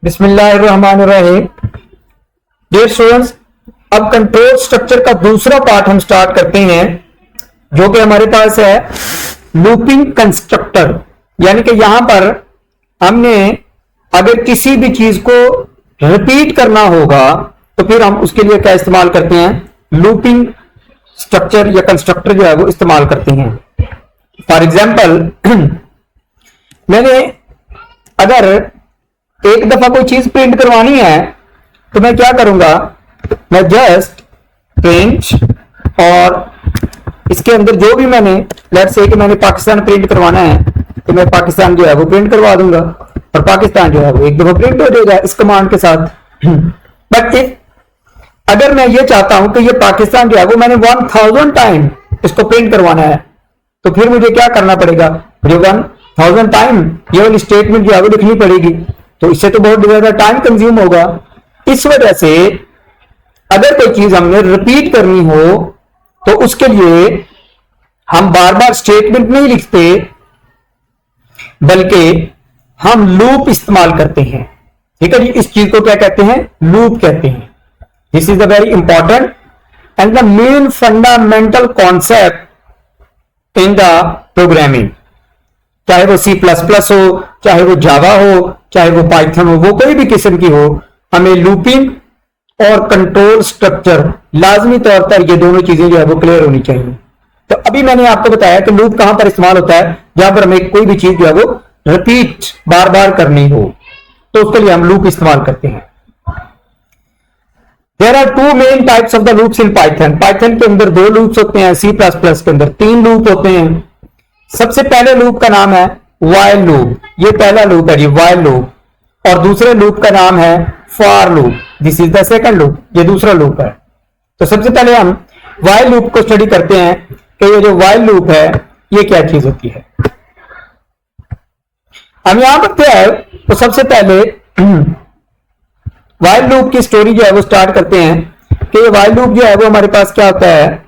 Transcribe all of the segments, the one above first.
बिस्मिल्लाहिर्रहमानिर्रहीम। Dear students, अब control structure का दूसरा पार्ट हम स्टार्ट करते हैं, जो कि हमारे पास है लूपिंग कंस्ट्रक्टर। यानी कि यहां पर हमने अगर किसी भी चीज को रिपीट करना होगा तो फिर हम उसके लिए क्या इस्तेमाल करते हैं, लूपिंग स्ट्रक्चर या कंस्ट्रक्टर जो है वो इस्तेमाल करते हैं। फॉर एग्जाम्पल, मैंने अगर एक दफा कोई चीज प्रिंट करवानी है तो मैं क्या करूंगा, मैं जस्ट प्रिंट और इसके अंदर जो भी मैंने लेट्स से कि मैंने पाकिस्तान प्रिंट करवाना है तो मैं पाकिस्तान जो है वो प्रिंट करवा दूंगा और पाकिस्तान जो है वो एक दफा प्रिंट हो जाएगा इस कमांड के साथ। बट अगर मैं ये चाहता हूं कि ये पाकिस्तान जो है वो मैंने 1000 टाइम इसको प्रिंट करवाना है तो फिर मुझे क्या करना पड़ेगा, मुझे 1000 टाइम ये वाली स्टेटमेंट जो है वो लिखनी पड़ेगी। तो इससे तो बहुत ज्यादा टाइम कंज्यूम होगा। इस वजह से अगर कोई चीज हमने रिपीट करनी हो तो उसके लिए हम बार बार स्टेटमेंट नहीं लिखते बल्कि हम लूप इस्तेमाल करते हैं। ठीक है जी, इस चीज को क्या कहते हैं, लूप कहते हैं। This is the very important and the main fundamental concept in the programming. चाहे वो C++ हो, चाहे वो जावा हो, चाहे वो पाइथन हो, वो कोई भी किस्म की हो, हमें लूपिंग और कंट्रोल स्ट्रक्चर लाजमी तौर पर ये दोनों चीजें जो है वो क्लियर होनी चाहिए। तो अभी मैंने आपको बताया कि लूप कहां पर इस्तेमाल होता है, जहां पर हमें कोई भी चीज जो है वो रिपीट बार बार करनी हो तो उसके लिए हम लूप इस्तेमाल करते हैं। There are two main types of the loops in Python. Python के अंदर 2 लूप्स होते हैं, C++ के अंदर 3 लूप होते हैं। सबसे पहले लूप का नाम है व्हाइल लूप, ये पहला लूप है जी, व्हाइल लूप। और दूसरे लूप का नाम है for loop, this is the second loop, ये दूसरा लूप है। तो सबसे पहले हम व्हाइल लूप को स्टडी करते हैं कि ये जो व्हाइल लूप है ये क्या चीज होती है। हम यहां पर क्या है तो सबसे पहले व्हाइल लूप की स्टोरी जो है वो स्टार्ट करते हैं कि ये व्हाइल लूप जो है वो हमारे पास क्या होता है।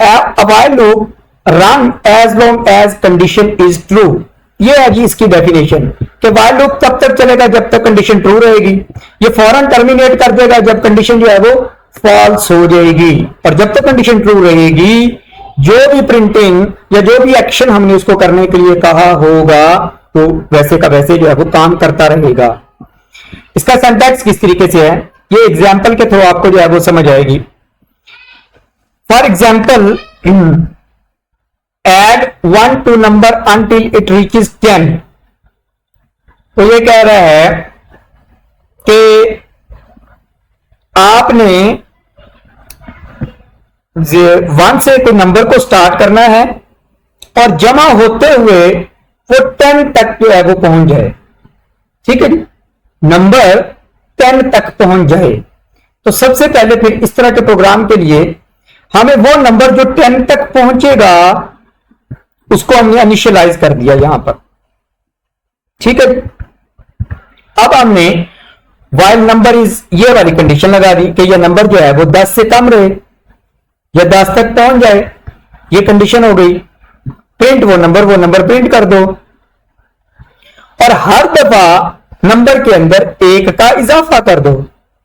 A while loop run as long as condition is true। ये है जी इसकी डेफिनेशन कि while loop तब तक चलेगा जब तक कंडीशन ट्रू रहेगी। ये फौरन टर्मिनेट कर देगा जब कंडीशन जो है वो फॉल्स हो जाएगी। और जब तक कंडीशन ट्रू रहेगी, जो भी प्रिंटिंग या जो भी एक्शन हमने उसको करने के लिए कहा होगा तो वैसे का वैसे जो है वो काम करता रहेगा। इसका सिंटैक्स किस तरीके से है ये एग्जाम्पल के थ्रू आपको जो है वो समझ आएगी। For example, add 1 to number until it reaches 10। तो ये कह रहा है कि आपने 1 से कोई नंबर को स्टार्ट करना है और जमा होते हुए वो 10 तक जो है वो पहुंच जाए। ठीक है, नंबर 10 तक पहुंच जाए। तो सबसे पहले फिर इस तरह के प्रोग्राम के लिए हमें वो नंबर जो 10 तक पहुंचेगा उसको हमने इनिशियलाइज कर दिया यहां पर। ठीक है, अब हमने व्हाइल नंबर इज ये वाली कंडीशन लगा दी कि ये नंबर जो है वो 10 से कम रहे या 10 तक पहुंच जाए। ये कंडीशन हो गई। प्रिंट वो नंबर प्रिंट कर दो और हर दफा नंबर के अंदर 1 का इजाफा कर दो।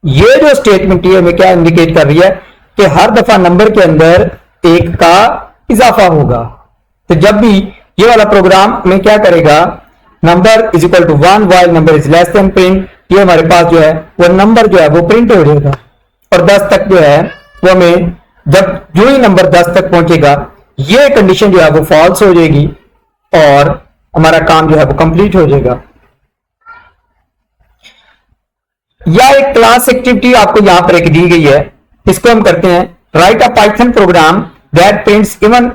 ये जो स्टेटमेंट है हमें क्या इंडिकेट कर रही है कि हर दफा नंबर के अंदर 1 का इजाफा होगा। तो जब भी ये वाला प्रोग्राम में क्या करेगा, number is equal to 1 while number is less than print, ये हमारे पास जो है वो नंबर जो है वो प्रिंट हो जाएगा। और 10 तक जो है वो हमें जब जो ही नंबर 10 तक पहुंचेगा ये कंडीशन जो है वो फॉल्स हो जाएगी और हमारा काम जो है वो कंप्लीट हो जाएगा। या एक क्लास एक्टिविटी आपको यहां पर एक दी गई है, इसको हम करते हैं right a Python programme that prints even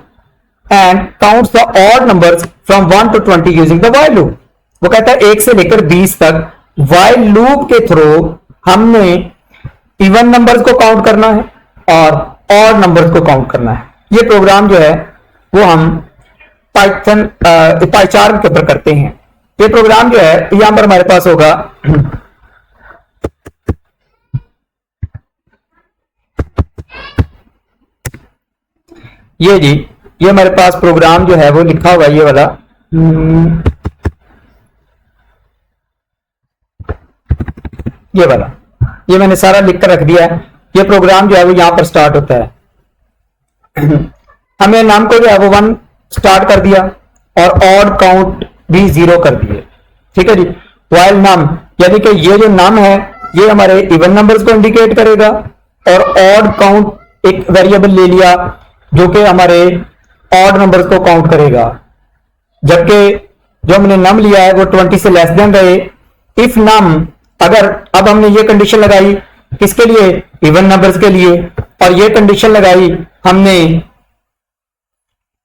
and counts the odd numbers from 1 to 20 using the while loop. वो कहता है 1 से लेकर 20 तक व्हाइल लूप के थ्रू हमने इवन नंबर्स को काउंट करना है और ऑड नंबर्स को काउंट करना है। ये प्रोग्राम जो है वो हम पाइथन पाइचार्म के ऊपर करते हैं। ये प्रोग्राम जो है यहां पर हमारे पास होगा ये जी, ये हमारे पास प्रोग्राम जो है वो लिखा हुआ है ये वाला ये वाला, ये मैंने सारा लिख कर रख दिया है। ये प्रोग्राम जो है वो यहां पर स्टार्ट होता है। हमने नाम को जो है वो 1 स्टार्ट कर दिया और ऑड काउंट भी 0 कर दिए, ठीक है जी। वाइल नाम यानी कि ये जो नाम है ये हमारे इवन नंबर्स को इंडिकेट करेगा, और ऑड काउंट एक वेरिएबल ले लिया जो कि हमारे ऑड नंबर्स को काउंट करेगा, जबकि जो हमने नम लिया है वो 20 से लेस देन रहे। इफ नम, अगर अब हमने ये कंडीशन लगाई किसके लिए, इवन नंबर्स के लिए, और ये कंडीशन लगाई हमने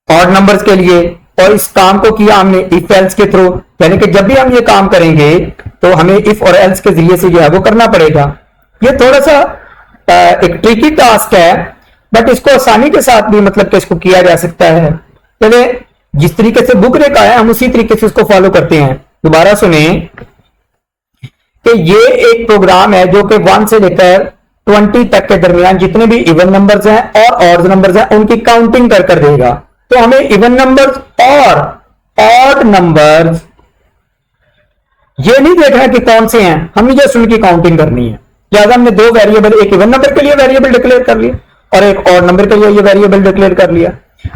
ऑड नंबर्स के लिए, और इस काम को किया हमने इफ एल्स के थ्रू, यानी कि जब भी हम ये काम करेंगे तो हमें इफ और एल्स के जरिए से जो है वो करना पड़ेगा। ये थोड़ा सा एक ट्रिकी टास्क है, बट इसको आसानी के साथ भी मतलब कि इसको किया जा सकता है। चले जिस तरीके से बुक ने कहा है हम उसी तरीके से इसको फॉलो करते हैं। दोबारा सुने कि ये एक प्रोग्राम है जो कि 1 से लेकर 20 तक के दरमियान जितने भी इवन नंबर्स हैं और ऑड नंबर्स हैं उनकी काउंटिंग कर देगा। तो हमें इवन नंबर्स और ऑड नंबर्स ये नहीं देखना कि कौन से हैं, हमें जस्ट उनकी काउंटिंग करनी है। लिहाजा हमने 2 वेरिएबल, एक इवन नंबर के लिए वेरिएबल डिक्लेयर कर लिया और एक ऑड नंबर के लिए ये वेरिएबल डिक्लेयर कर लिया।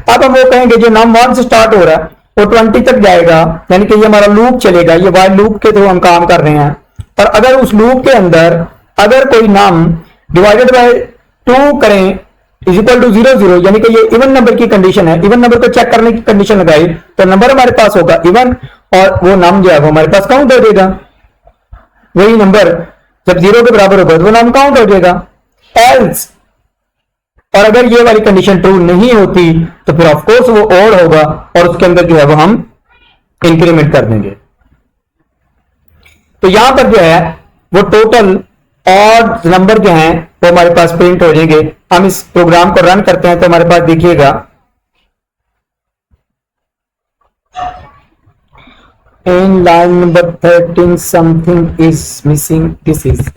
अब हम वो कहेंगे जो नाम 1 से स्टार्ट हो रहा है वो 20 तक जाएगा, यानी कि ये हमारा लूप चलेगा, ये वाइल लूप के थ्रू हम काम कर रहे हैं। और अगर उस लूप के अंदर अगर कोई नाम डिवाइडेड बाय 2 करें इज इक्वल टू 0 0, यानी कि ये इवन नंबर की कंडीशन है, इवन नंबर को चेक करने की कंडीशन लगाई तो नंबर हमारे पास होगा इवन, और वो नाम जो है वो हमारे पास काउंट हो जाएगा। वही नंबर जब 0 के बराबर होगा तो वो नाम काउंट हो जाएगा। एल्स, और अगर ये वाली कंडीशन ट्रू नहीं होती तो फिर ऑफ कोर्स वो ऑड होगा और उसके अंदर जो है वो हम इंक्रीमेंट कर देंगे। तो यहां पर जो है वो टोटल ऑड नंबर जो हैं वो हमारे पास प्रिंट हो जाएंगे। हम इस प्रोग्राम को रन करते हैं तो हमारे पास देखिएगा in line number 13 something is missing, this is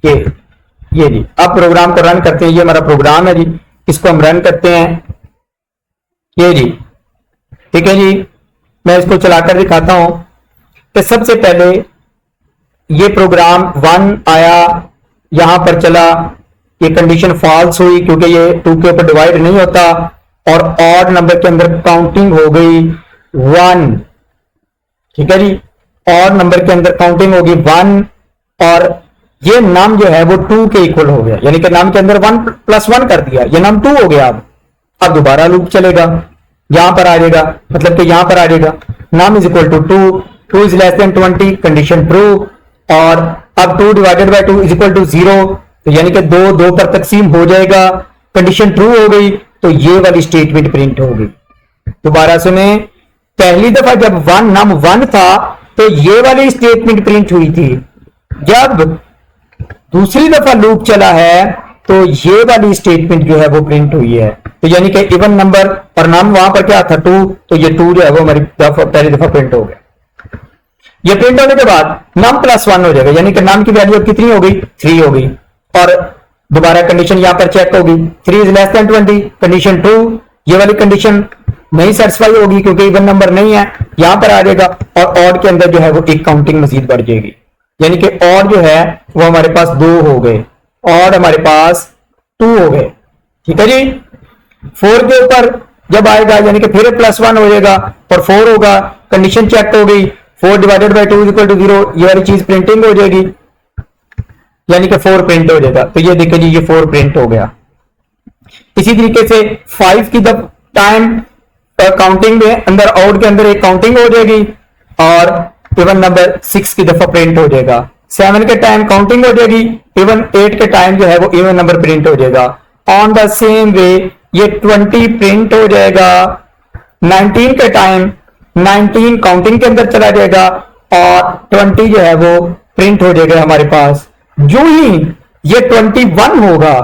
ये जी। अब प्रोग्राम को रन करते हैं, ये हमारा प्रोग्राम है जी, इसको हम रन करते हैं, ये जी, ठीक है जी। मैं इसको चलाकर दिखाता हूं कि सबसे पहले ये प्रोग्राम 1 आया, यहां पर चला, ये कंडीशन फॉल्स हुई क्योंकि ये 2 के ऊपर डिवाइड नहीं होता, और ऑड नंबर के अंदर काउंटिंग हो गई 1, ठीक है जी। ऑड नंबर के अंदर काउंटिंग होगी 1, और ये नाम जो है वो 2 के इक्वल हो गया, यानी कि नाम के अंदर 1 + 1 कर दिया, ये नाम 2 हो गया। अब दोबारा लूप चलेगा, यहां पर आ जाएगा, मतलब कि यहां पर आ जाएगा num is equal to 2 is less than 20, condition true, और अब 2 divided by 2 is equal to 0, तो यानी कि 2 पर तकसीम हो जाएगा, कंडीशन ट्रू हो गई, तो ये वाली स्टेटमेंट प्रिंट हो गई। दोबारा सुने, पहली दफा जब नाम 1 था तो ये वाली स्टेटमेंट प्रिंट हुई थी, जब दूसरी दफा लूप चला है तो ये वाली स्टेटमेंट जो है वो प्रिंट हुई है। तो यानी कि इवन नंबर और नाम वहां पर क्या था 2, तो ये 2 जो है वो हमारी पहली दफा प्रिंट हो गया। ये प्रिंट होने के बाद नाम +1 हो जाएगा, यानी कि नाम की वैल्यू कितनी हो गई, 3 हो गई, और दोबारा कंडीशन यहां पर चेक होगी 3 is less than 20, condition true, ये वाली कंडीशन नहीं सेटिस्फाई होगी क्योंकि इवन नंबर नहीं है, यहां पर आ जाएगा, और ऑड के अंदर जो है वो एक काउंटिंग मजीद बढ़ जाएगी, यानी कि ऑड जो है वो हमारे पास 2 हो गए, ऑड हमारे पास 2 हो गए, ठीक है जी। 4 के ऊपर जब आएगा यानी कि फिर +1 हो जाएगा और 4 होगा, कंडीशन चेक हो गई, 4 डिवाइडेड बाय 2 इक्वल टू 0, ये वाली चीज प्रिंटिंग हो जाएगी, यानी कि 4 प्रिंट हो जाएगा। तो ये देखिए जी, ये 4 प्रिंट हो गया। इसी तरीके से 5 की जब टाइम काउंटिंग में अंदर ऑड के अंदर एक काउंटिंग हो जाएगी, और इवन नंबर 6 की दफा प्रिंट हो जाएगा, 7 के टाइम काउंटिंग हो जाएगी, इवन 8 के टाइम जो है वो इवन नंबर प्रिंट हो जाएगा। ऑन द सेम वे ये 20 प्रिंट हो जाएगा, 19 के टाइम 19 काउंटिंग के अंदर चला जाएगा, और 20 जो है वो प्रिंट हो जाएगा हमारे पास। जो ही ये 21 होगा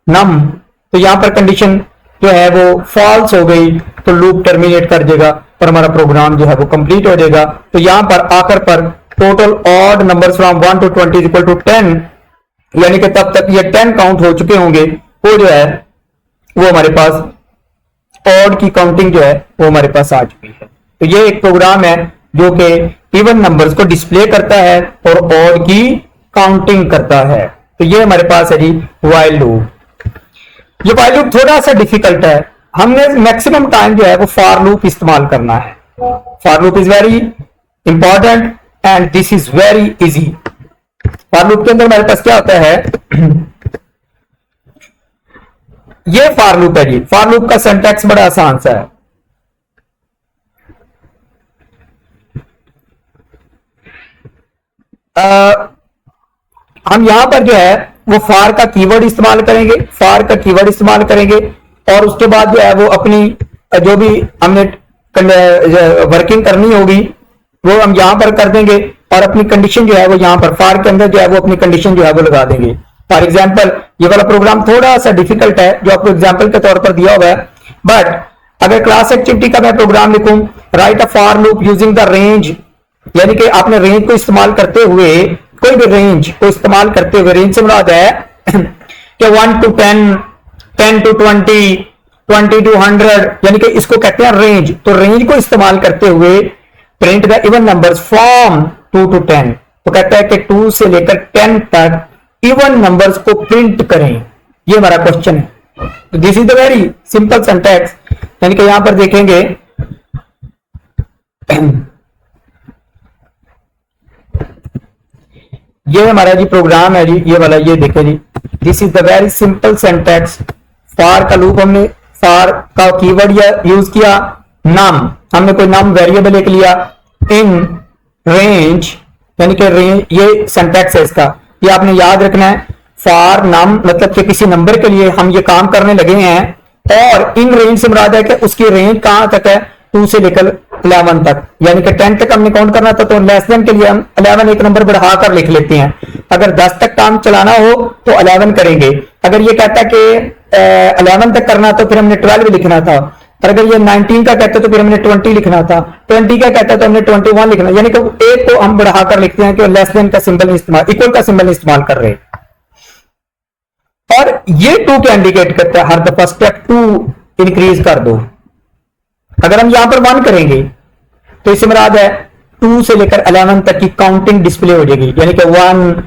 नम, तो यहां पर कंडीशन जो है वो फॉल्स हो गई, तो लूप टर्मिनेट कर देगा और हमारा प्रोग्राम जो है वो कंप्लीट हो जाएगा। तो यहां पर आकर पर total odd numbers from 1 to 20 is equal to 10, यानी कि तब तक ये 10 काउंट हो चुके होंगे, वो जो है वो हमारे पास ऑड की काउंटिंग जो है वो हमारे पास आ चुकी है। तो ये एक प्रोग्राम है जो कि इवन नंबर्स को डिस्प्ले करता है और ऑड की काउंटिंग करता है। तो ये हमारे पास है जी व्हाइल लूप। ये व्हाइल लूप थोड़ा सा डिफिकल्ट है, हमने मैक्सिमम टाइम जो है वो फॉर लूप इस्तेमाल करना है। For loop is very important and this is very easy. For loop के अंदर हमारे पास क्या होता है, ये फॉर लूप है जी। फॉर लूप का सिंटैक्स बड़ा आसान सा है। हम यहां पर जो है वो फॉर का कीवर्ड इस्तेमाल करेंगे, फॉर का कीवर्ड इस्तेमाल करेंगे और उसके बाद जो है वो अपनी जो भी हमने वर्किंग करनी होगी वो हम यहां पर कर देंगे और अपनी कंडीशन जो है वो यहां पर फॉर के अंदर जो है वो अपनी कंडीशन जो है वो लगा देंगे। फॉर एग्जाम्पल ये वाला प्रोग्राम थोड़ा सा डिफिकल्ट है जो आपको एग्जाम्पल के तौर पर दिया हुआ है, बट अगर क्लास एक्टिविटी का मैं प्रोग्राम लिखूं, right a for loop using the range, यानी कि आपने रेंज को इस्तेमाल करते हुए, कोई भी रेंज को इस्तेमाल करते हुए, रेंज से मुराद है कि 1 to 10, 10 to 20, 20 to 100, यानी कि इसको कहते हैं रेंज। तो रेंज को इस्तेमाल करते हुए print the even numbers from 2 to 10, तो कहता है कि 2 से लेकर 10 तक इवन नंबर्स को प्रिंट करें। ये हमारा क्वेश्चन है। तो this is the very simple syntax, यानी कि यहां पर देखेंगे ये हमारा जी प्रोग्राम है जी, ये वाला, ये देखें जी, this is the very simple syntax. For का लूप, हमने फॉर का कीवर्ड यूज किया, नम, हमने कोई नम वेरिएबल एक लिया, इन रेंज, यानी कि रेंज, ये सिंटैक्स है इसका, ये आपने याद रखना है। फॉर नम मतलब कि किसी नंबर के लिए हम ये काम करने लगे हैं और इन रेंज से मुराद है कि उसकी रेंज कहां तक है, 2 से लेकर 11 तक, यानी कि 10 तक हमने काउंट करना था तो लेस देन के लिए हम 11 एक नंबर बढ़ाकर लिख लेते हैं। अगर 10 तक काम चलाना हो तो 11 करेंगे। अगर ये कहता कि 11 तक करना तो फिर हमने 12 लिखना था, और अगर ये 19 का कहता तो फिर हमने 20 लिखना था, 20 का कहता तो हमने 21 लिखना, यानी कि एक को हम बढ़ाकर लिखते हैं कि लेस देन का सिंबल इस्तेमाल, इक्वल का सिंबल इस्तेमाल कर रहे हैं। और ये 2 क्या इंडिकेट करता है, हर दफा स्टेप 2 इंक्रीज कर दो। अगर हम यहां पर 1 करेंगे तो इससे मुराद है 2 से लेकर 11 तक की काउंटिंग डिस्प्ले हो जाएगी, यानी कि 1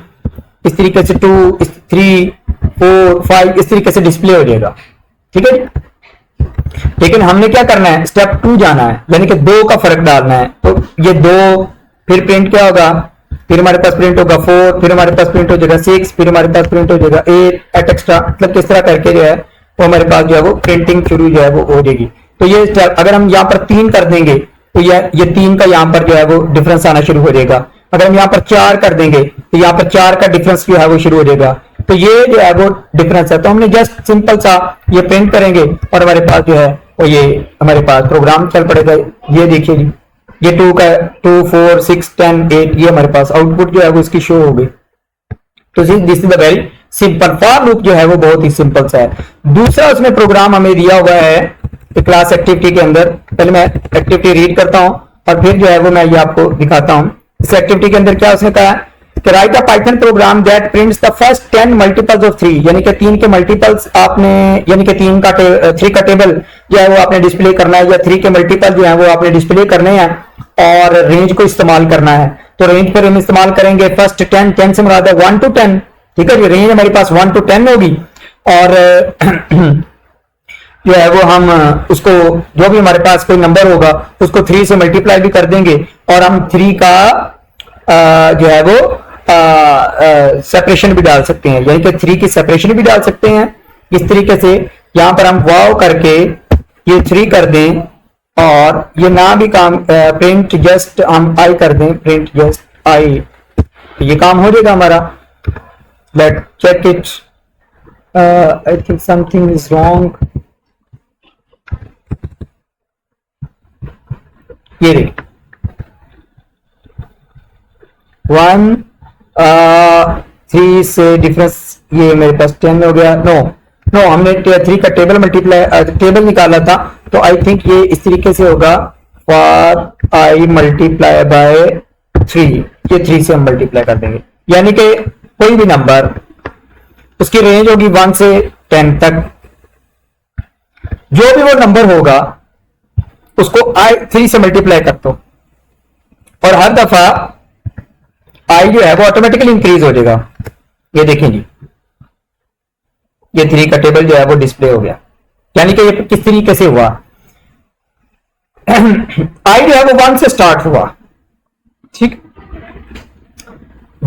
इस तरीके से, 2 3 4 5 इस तरीके से डिस्प्ले हो जाएगा। ठीक है, लेकिन हमने क्या करना है, स्टेप 2 जाना है, यानी कि 2 का फर्क डालना है। तो ये 2 फिर प्रिंट क्या होगा, फिर हमारे पास प्रिंट होगा 4, फिर हमारे पास प्रिंट हो जाएगा 6, फिर हमारे पास प्रिंट हो जाएगा 8 एट एक्स्ट्रा, मतलब किस तरह करके जो है वो हमारे पास जो है वो प्रिंटिंग शुरू जो है वो हो जाएगी। तो ये अगर हम यहाँ पर 3 कर देंगे तो ये 3 का यहाँ पर जो है वो डिफरेंस आना शुरू हो जाएगा। अगर हम यहाँ पर 4 कर देंगे तो यहाँ पर 4 का डिफरेंस जो है वो शुरू हो जाएगा। तो ये जो है वो डिफरेंस है। तो हमने जस्ट सिंपल सा ये प्रिंट करेंगे और हमारे पास जो है वो ये हमारे पास प्रोग्राम चल पड़ेगा। ये देखिए जी, ये 2 का 2 4 6 10 8 ये हमारे पास आउटपुट जो है वो इसकी शो होगी। तो this is the very simple for loop, जो है वो बहुत ही सिंपल सा है। दूसरा उसमें प्रोग्राम हमें दिया हुआ है क्लास एक्टिविटी के अंदर। पहले मैं एक्टिविटी रीड करता हूं और फिर जो है वो मैं ये आपको दिखाता हूं। इस एक्टिविटी के अंदर क्या उसने कहा कि right a Python programme that prints the first 10 multiples of 3, यानी कि 3 के मल्टीपल्स आपने, यानी कि 3 का टेबल जो है वो आपने डिस्प्ले करना है, या 3 के मल्टीपल जो है वो आपने डिस्प्ले करने हैं और रेंज को इस्तेमाल करना है। तो रेंज पर हम इस्तेमाल करेंगे फर्स्ट 10 से मुराद है 1 to 10। ठीक है, रेंज हमारे पास 1 to 10 होगी और जो है वो हम उसको, जो भी हमारे पास कोई नंबर होगा उसको 3 से मल्टीप्लाई भी कर देंगे और हम 3 का जो है वो सेपरेशन भी डाल सकते हैं, यानी कि 3 की सेपरेशन भी डाल सकते हैं। इस तरीके से यहां पर हम वाव करके ये 3 कर दें और ये ना भी काम प्रिंट जस्ट हम आई कर दें, प्रिंट जस्ट आई, ये काम हो जाएगा हमारा। Let check it, I think something is wrong. ये देखिए 1 3 से डिफरेंस ये मेरे पास 10 हो गया। नो हमने 3 का टेबल मल्टीप्लाई टेबल निकाला था, तो आई थिंक ये इस तरीके से होगा, फॉर आई मल्टीप्लाई बाय 3, ये 3 से हम मल्टीप्लाई कर देंगे, यानी कि कोई भी नंबर उसकी रेंज होगी 1 से 10 तक, जो भी वो नंबर होगा उसको 3 से मल्टीप्लाई कर दो और हर दफा i आई जो है वो ऑटोमेटिकली इंक्रीज हो जाएगा। ये देखें जी, ये 3 का टेबल जो है वो डिस्प्ले हो गया। यानी कि ये किस तरीके से हुआ, आई जो है वो 1 से स्टार्ट हुआ, ठीक,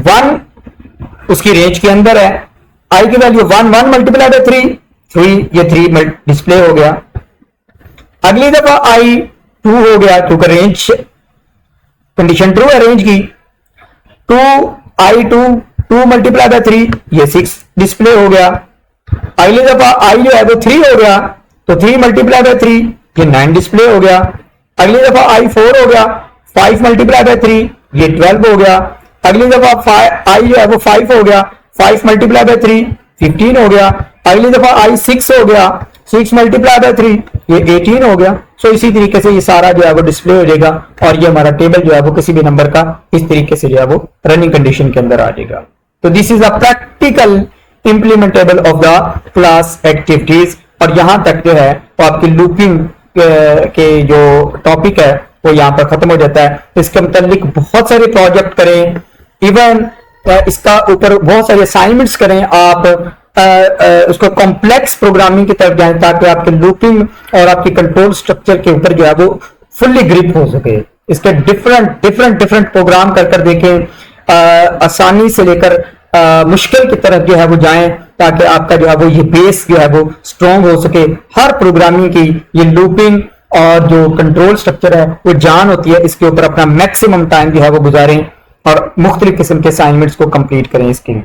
1 उसकी रेंज के अंदर है, आई की वैल्यू 1 1 मल्टीप्लाई बाय 3, ये 3 डिस्प्ले हो गया। अगली दफा आई 2 हो गया, क्योंकि रेंज कंडीशन ट्रू है रेंज की, 2 आई 2 मल्टीप्लाई बाय 3, ये 6 डिस्प्ले हो गया। अगली दफा आई जो है वो 3 हो गया, तो 3 मल्टीप्लाई बाय 3, ये 9 डिस्प्ले हो गया। अगली दफा आई 4 हो गया, 5 मल्टीप्लाई बाय 3, ये 12 हो गया। अगली दफा आई जो है वो 5 हो गया, 5 मल्टीप्लाई बाय 3, 15 हो गया। अगली दफा आई 6 हो गया, 6 मल्टीप्लाई बाय 3, ये 18 हो गया। सो इसी तरीके से ये सारा जो है वो डिस्प्ले हो जाएगा और ये हमारा टेबल जो है वो किसी भी नंबर का इस तरीके से जो है वो रनिंग कंडीशन के अंदर आ जाएगा। तो this is a practical implementable of the class activities. और यहां तक जो है वो आपकी लूपिंग के जो टॉपिक है वो यहाँ पर खत्म हो जाता है। इसके मुतालिक बहुत सारे प्रोजेक्ट करें, इवन इसका ऊपर बहुत सारे असाइनमेंट्स करें, आप उसको कॉम्प्लेक्स प्रोग्रामिंग की तरफ जाएं ताकि आपके लूपिंग और आपकी कंट्रोल स्ट्रक्चर के ऊपर जो है वो फुल्ली ग्रिप हो सके। इसके डिफरेंट प्रोग्राम कर देखें, आसानी से लेकर मुश्किल की तरफ जो है वो जाएं ताकि आपका जो है वो ये बेस जो है वो स्ट्रॉन्ग हो सके। हर प्रोग्रामिंग की ये लूपिंग और जो कंट्रोल स्ट्रक्चर है वो जान होती है, इसके ऊपर अपना मैक्सिमम टाइम जो है वो गुजारें और मुख्तलिफ किस्म के असाइनमेंट्स को कंप्लीट करें इसके लिए।